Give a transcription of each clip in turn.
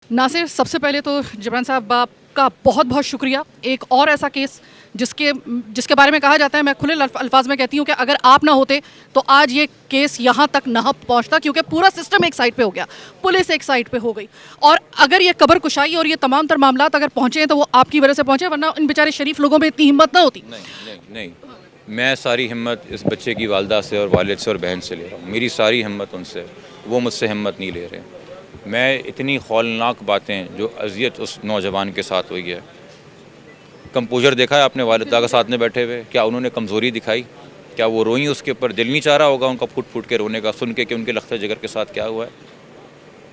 नासिर, सबसे पहले तो जबरान साहब आपका बहुत बहुत शुक्रिया। एक और ऐसा केस जिसके जिसके बारे में कहा जाता है, मैं खुले अल्फाज में कहती हूँ कि अगर आप ना होते तो आज ये केस यहाँ तक ना पहुँचता, क्योंकि पूरा सिस्टम एक साइड पे हो गया, पुलिस एक साइड पे हो गई। और अगर ये कबर कुशाई और ये तमाम तर मामला अगर पहुँचे हैं तो वो आपकी वजह से पहुँचे, वरना इन बेचारे शरीफ लोगों में इतनी हिम्मत ना होती। नहीं नहीं नहीं, मैं सारी हिम्मत इस बच्चे की वालदा से और वालिद से और बहन से ले रहा हूँ। मेरी सारी हिम्मत उनसे, वो मुझसे हिम्मत नहीं ले रहे। मैं इतनी खौलनाक बातें जो अजियत उस नौजवान के साथ हुई है, कंपोजर देखा है आपने वालिदा के साथ में बैठे हुए? क्या उन्होंने कमज़ोरी दिखाई? क्या वो रोई उसके ऊपर? दिल नहीं चाह रहा होगा उनका फुट फुट के रोने का, सुन के कि उनके लख्ते जिगर के साथ क्या हुआ है।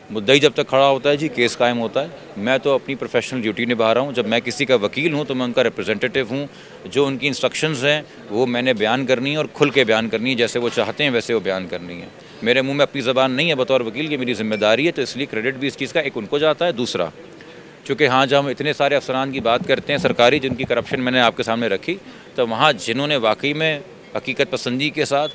मुद्दई जब तक खड़ा होता है जी, केस कायम होता है। मैं तो अपनी प्रोफेशनल ड्यूटी निभा रहा हूँ। जब मैं किसी का वकील हूँ तो मैं उनका रिप्रेजेंटेटिव हूँ। जो उनकी इंस्ट्रक्शंस हैं वो मैंने बयान करनी है और खुल के बयान करनी है, जैसे वो चाहते हैं वैसे वो बयान करनी है। मेरे मुंह में अपनी ज़बान नहीं है बतौर वकील, ये मेरी जिम्मेदारी है, तो इसलिए क्रेडिट भी इस चीज़ का एक उनको जाता है। दूसरा, चूँकि हाँ, जब हम इतने सारे अफसरान की बात करते हैं सरकारी, जिनकी करप्शन मैंने आपके सामने रखी, तो वहाँ जिन्होंने वाकई में हकीकत पसंदी के साथ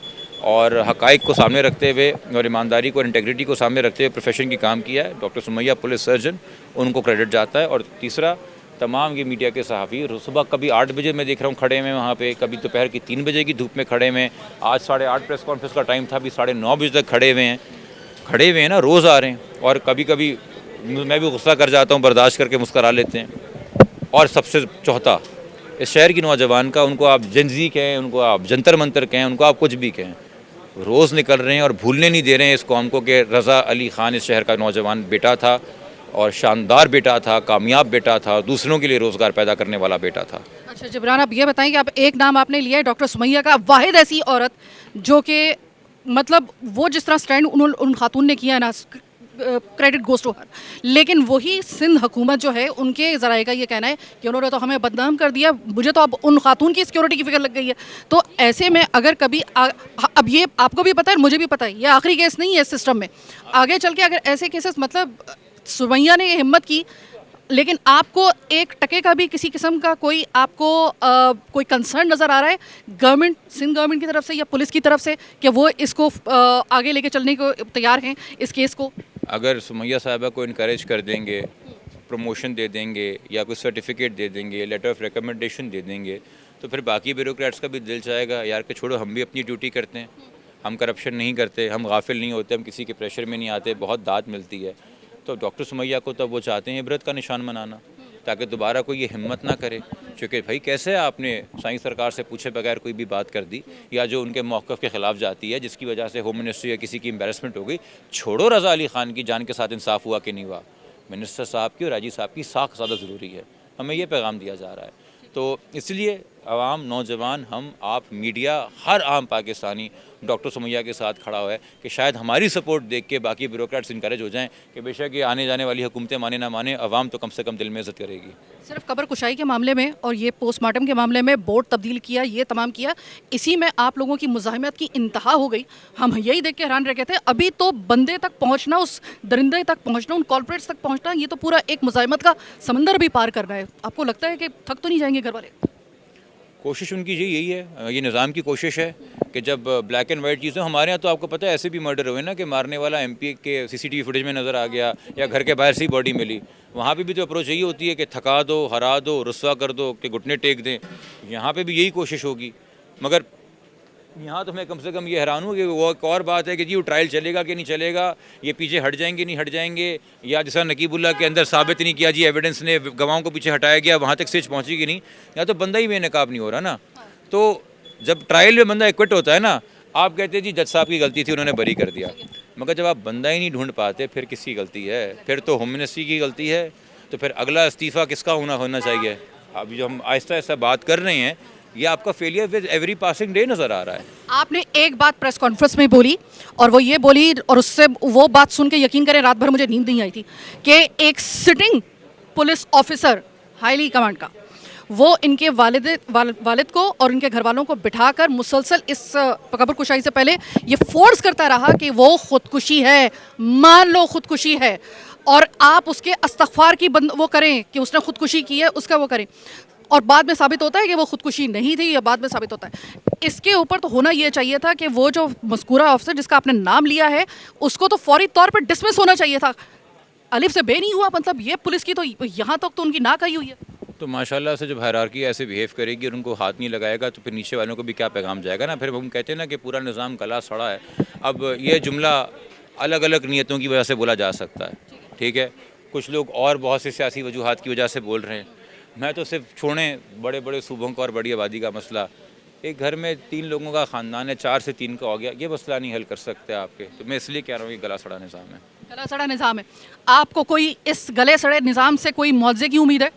और हक़ाइक़ को सामने रखते हुए और ईमानदारी को और इंटेग्रिटी को सामने रखते हुए प्रोफेशन की काम किया है, डॉक्टर सुमैया पुलिस सर्जन, उनको क्रेडिट जाता है। और तीसरा, तमाम ये मीडिया के सहाफ़ी सुबह कभी 8 बजे मैं देख रहा हूँ खड़े हुए वहाँ पे, कभी दोपहर की 3 बजे की धूप में खड़े हुए हैं। आज 8:30 प्रेस कॉन्फ्रेंस का टाइम था, अभी 9:30 बजे तक खड़े हुए हैं ना, रोज़ आ रहे हैं। और कभी कभी मैं भी गुस्सा कर जाता हूँ, बर्दाश्त करके मुस्करा लेते हैं। और सबसे चौथा, इस शहर की नौजवान का, उनको आप जनजी कहें, उनको आप जंतर मंतर कहें, उनको आप कुछ भी कहें, रोज़ निकल रहे हैं और भूलने नहीं दे रहे हैं इस कौम को कि रज़ा अली ख़ान इस शहर का नौजवान बेटा था और शानदार बेटा था, कामयाब बेटा था, दूसरों के लिए रोज़गार पैदा करने वाला बेटा था। अच्छा जबरान, आप ये बताएं कि आप एक नाम आपने लिया है डॉक्टर सुमैया का, वाहिद ऐसी औरत जो कि मतलब वो जिस तरह स्टैंड उन खातून ने किया है ना, क्रेडिट गोज़ टू हर। लेकिन वही सिंध हुकूमत जो है, उनके ज़राए का ये कहना है कि उन्होंने तो हमें बदनाम कर दिया, मुझे तो अब उन खातून की सिक्योरिटी की फिक्र लग गई है। तो ऐसे में अगर कभी अब ये आपको भी पता है, मुझे भी पता है, ये आखिरी केस नहीं है इस सिस्टम में। आगे चल के अगर ऐसे केसेस, मतलब सुमैया ने ये हिम्मत की, लेकिन आपको एक टके का भी किसी किस्म का कोई आपको कोई कंसर्न नज़र आ रहा है गवर्नमेंट, सिंध गवर्नमेंट की तरफ से या पुलिस की तरफ से, कि वो इसको आगे लेके चलने को तैयार हैं इस केस को? अगर सुमैया साहिबा को इनकरेज कर देंगे, प्रमोशन दे देंगे या कोई सर्टिफिकेट दे देंगे, लेटर ऑफ रिकमेंडेशन दे देंगे, तो फिर बाकी ब्यूरोक्रेट्स का भी दिल चाहेगा यार कि छोड़ो, हम भी अपनी ड्यूटी करते हैं, हम करप्शन नहीं करते, हम गाफिल नहीं होते, हम किसी के प्रेशर में नहीं आते, बहुत दाद मिलती है। तो डॉक्टर सुमैया को तब वो चाहते हैं इबरत का निशान बनाना, ताकि दोबारा कोई ये हिम्मत ना करे। क्योंकि भाई कैसे आपने साईं सरकार से पूछे बगैर कोई भी बात कर दी, या जो उनके मौक़िफ़ के ख़िलाफ़ जाती है, जिसकी वजह से होम मिनिस्ट्री या किसी की एम्बेरसमेंट हो गई। छोड़ो रज़ा अली ख़ान की जान के साथ इंसाफ हुआ कि नहीं हुआ, मिनिस्टर साहब की और आईजी साहब की साख ज़्यादा ज़रूरी है। हमें ये पैगाम दिया जा रहा है। तो इसलिए आवाम, नौजवान, हम, आप, मीडिया, हर आम पाकिस्तानी डॉक्टर सुमैया के साथ खड़ा हुआ है कि शायद हमारी सपोर्ट देख के बाकी ब्यूरोक्रेट्स इनकरेज हो जाएं कि बेशक ये आने जाने वाली हुकूमतें माने ना माने, आवाम तो कम से कम दिल में इज़्ज़त करेगी। सिर्फ कबर कुशाई के मामले में और ये पोस्टमार्टम के मामले में बोर्ड तब्दील किया, ये तमाम किया, इसी में आप लोगों की मुज़ाहिमत की इंतहा हो गई। हम यही देख के हैरान रह गए थे। अभी तो बंदे तक पहुंचना, उस दरिंदे तक पहुंचना, उन कॉर्पोरेट्स तक पहुंचना, ये तो पूरा एक मुज़ाहिमत का समंदर भी पार करना है। आपको लगता है कि थक तो नहीं जाएंगे घर वाले? कोशिश उनकी यही है, ये निज़ाम की कोशिश है कि जब ब्लैक एंड वाइट चीज़ें, हमारे यहाँ तो आपको पता है ऐसे भी मर्डर हुए ना कि मारने वाला एमपी के सीसीटीवी फुटेज में नज़र आ गया, या घर के बाहर से ही बॉडी मिली। वहाँ पे भी तो अप्रोच यही होती है कि थका दो, हरा दो, रुस्वा कर दो, कि घुटने टेक दें। यहाँ पे भी यही कोशिश होगी। मगर यहाँ तो मैं कम से कम ये हैरान हूँ कि वो एक और बात है कि जी वो ट्रायल चलेगा कि नहीं चलेगा, ये पीछे हट जाएंगे नहीं हट जाएंगे, या जैसा नकीबुल्ला के अंदर साबित नहीं किया जी, एविडेंस ने गवाहों को पीछे हटाया गया, वहाँ तक स्टेज पहुँची कि नहीं, या तो बंदा ही बेनकाब नहीं हो रहा ना। तो जब ट्रायल में बंदा एक्विट होता है ना, आप कहते हैं जी जज साहब की गलती थी, उन्होंने बरी कर दिया। मगर जब आप बंदा ही नहीं ढूंढ पाते, फिर किसकी गलती है? फिर तो होम मिनिस्ट्री की गलती है। तो फिर अगला इस्तीफ़ा किसका होना चाहिए? अब जो हम आहिस्ता आहिस्ता बात कर रहे हैं, ये आपका failure with every passing day नज़र आ रहा है। आपने एक बात प्रेस कॉन्फ्रेंस में बोली, और वो ये बोली, और उससे वो बात सुन के यकीन करें रात भर मुझे नींद नहीं आई थी, कि एक sitting police officer highly command का, वो इनके वालिद को और इनके घर वालों को बिठाकर मुसलसल इस कबर कुशाई से पहले ये फोर्स करता रहा कि वो खुदकुशी है, मान लो खुदकुशी है, और आप उसके इस्तग़फ़ार की वो करें कि उसने खुदकुशी की है, उसका वो करें। और बाद में साबित होता है कि वो खुदकुशी नहीं थी, या बाद में साबित होता है। इसके ऊपर तो होना ये चाहिए था कि वो जो मज़कूरा अफसर जिसका आपने नाम लिया है, उसको तो फौरी तौर पर डिसमिस होना चाहिए था। अलिफ से बे नहीं हुआ, मतलब ये पुलिस की तो यहाँ तक तो उनकी नाक आई हुई है। तो माशाल्लाह से जब हायरार्की ऐसे बिहेव करेगी और उनको हाथ नहीं लगाएगा तो फिर नीचे वालों को भी क्या पैगाम जाएगा ना। फिर हम कहते हैं ना कि पूरा निज़ाम गला सड़ा है। अब ये जुमला अलग अलग नीयतों की वजह से बोला जा सकता है, ठीक है। कुछ लोग और बहुत सी सियासी वजूहात की वजह से बोल रहे हैं। मैं तो सिर्फ छोड़ें बड़े बड़े सूबों का और बड़ी आबादी का मसला, एक घर में 3 लोगों का ख़ानदान है, 4 से 3 का हो गया, ये मसला नहीं हल कर सकते आपके। तो मैं इसलिए कह रहा हूँ कि गला सड़ा निज़ाम है। गला सड़ा निज़ाम है। आपको कोई इस गले सड़े निज़ाम से कोई मुआवजे की उम्मीद है?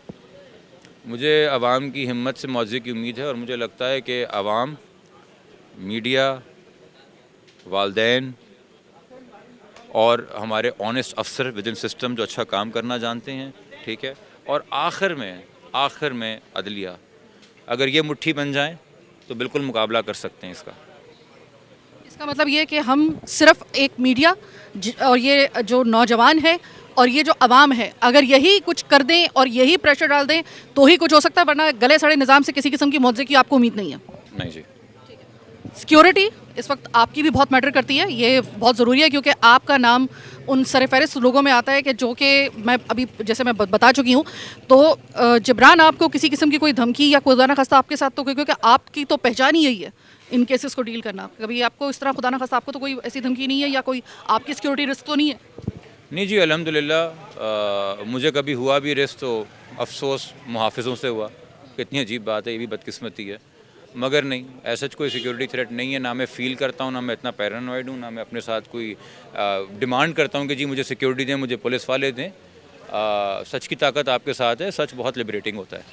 मुझे आवाम की हिम्मत से मुआवजे की उम्मीद है और मुझे लगता है कि आवाम, मीडिया, वालदैन और हमारे ऑनेस्ट अफसर विद इन सिस्टम जो अच्छा काम करना जानते हैं, ठीक है, और आखिर में अदलिया, अगर ये मुट्ठी बन जाएं तो बिल्कुल मुकाबला कर सकते हैं इसका। इसका मतलब ये है कि हम सिर्फ एक मीडिया और ये जो नौजवान है और ये जो अवाम है, अगर यही कुछ कर दें और यही प्रेशर डाल दें तो ही कुछ हो सकता है, वरना गले सड़े निज़ाम से किसी किस्म की मुआवजे की आपको उम्मीद नहीं है। नहीं जी। सिक्योरिटी इस वक्त आपकी भी बहुत मैटर करती है, ये बहुत ज़रूरी है क्योंकि आपका नाम उन सरफहरिस्त लोगों में आता है कि जो कि मैं अभी जैसे मैं बता चुकी हूँ। तो जबरान आपको किसी किस्म की कोई धमकी या खुदा न खास्ता आपके साथ तो क्योंकि आपकी तो पहचान ही यही है इन केसेस को डील करना, कभी आपको इस तरह खुदा न खास्ता आपको तो कोई ऐसी धमकी नहीं है या कोई आपकी सिक्योरिटी रिस्क तो नहीं है? नहीं जी, अल्हम्दुलिल्लाह मुझे कभी हुआ भी रिस्क तो अफसोस मुहाफ़िज़ों से हुआ। कितनी अजीब बात है, ये भी बदकिस्मती है। मगर नहीं, ऐसा कोई सिक्योरिटी थ्रेट नहीं है। ना मैं फ़ील करता हूँ, ना मैं इतना पैरानॉइड हूँ, ना मैं अपने साथ कोई डिमांड करता हूँ कि जी मुझे सिक्योरिटी दें, मुझे पुलिस वाले दें। सच की ताकत आपके साथ है, सच बहुत लिबरेटिंग होता है।